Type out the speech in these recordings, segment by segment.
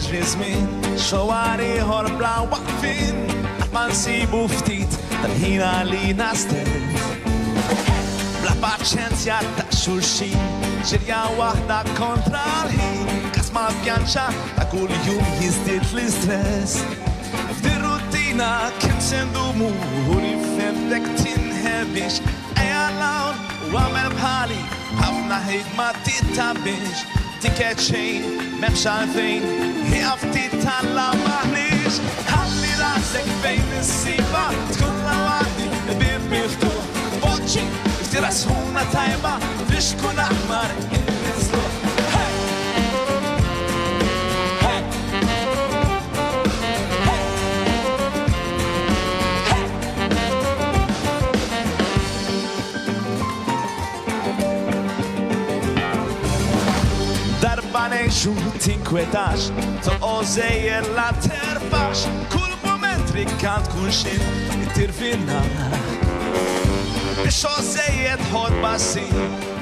jiġri żmien, xogħol ieħor bla waqfien, qatt ma nsibu ftit tal-ħin għalina stess. Bla paċenzja ta' xulxin, ġirja waħda kontra l-ħin, kas ma vjanċa ta' kull jum jiżdied l-istress. F'di rutina kien sendumu u rifemdek tinħebix, ejja lawn u għamel bħali, ħafna ħejt ma tittabix, tiket xejn, m'hemmx għalfejn, hija ftit talla maħniex, ħalli rasek fejn issiba, tkun law għaddi il-bib miftuħ, boċċi, iftira sħuna tajba, biex tkun aħmar il-nislu. Neħxu tinkwetax, toqożejjer la terfax, kull moment rikkant kun xin it-tirfinna. Biex ożejjed ħod basir,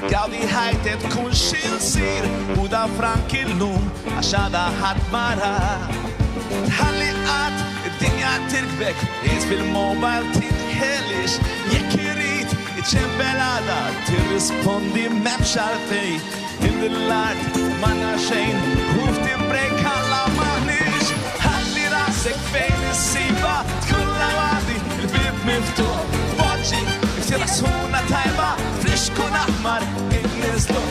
għawdi ħajtet kun xin sir, u da frank il-lum, għaxada ħat mara. Tħalli qatt, id-dinja tirkbek, jiz fil-mobile tinħelix, jekk irrit, iċembelada, tirrispondi memx għalfej, il-lart manna xejn, uf timbrejk għalla maħnix, ħalli rasek fejn issiba, tkun law għaddi il-bib miftuħ, boċi, iftira sħuna tajba, flix kun aħmar il-nislu.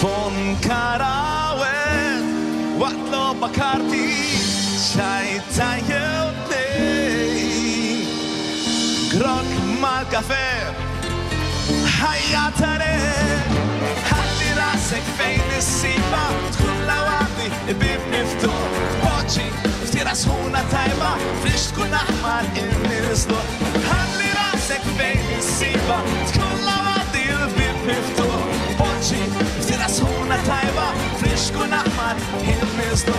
Fon karawen, waqt loba karti, ċajta jew nej, grok mal-kafe, ħajja tare, ħalli rasek fejn issiba, tkun law għaddi il-bib miftuħ, boċi, iftira sħuna tajba, flix tkun aħmar il-nislu. Ħalli rasek fejn issiba, tkun law għaddi il-bib miftuħ, boċi, iftira sħuna tajba, flix tkun aħmar il-nislu.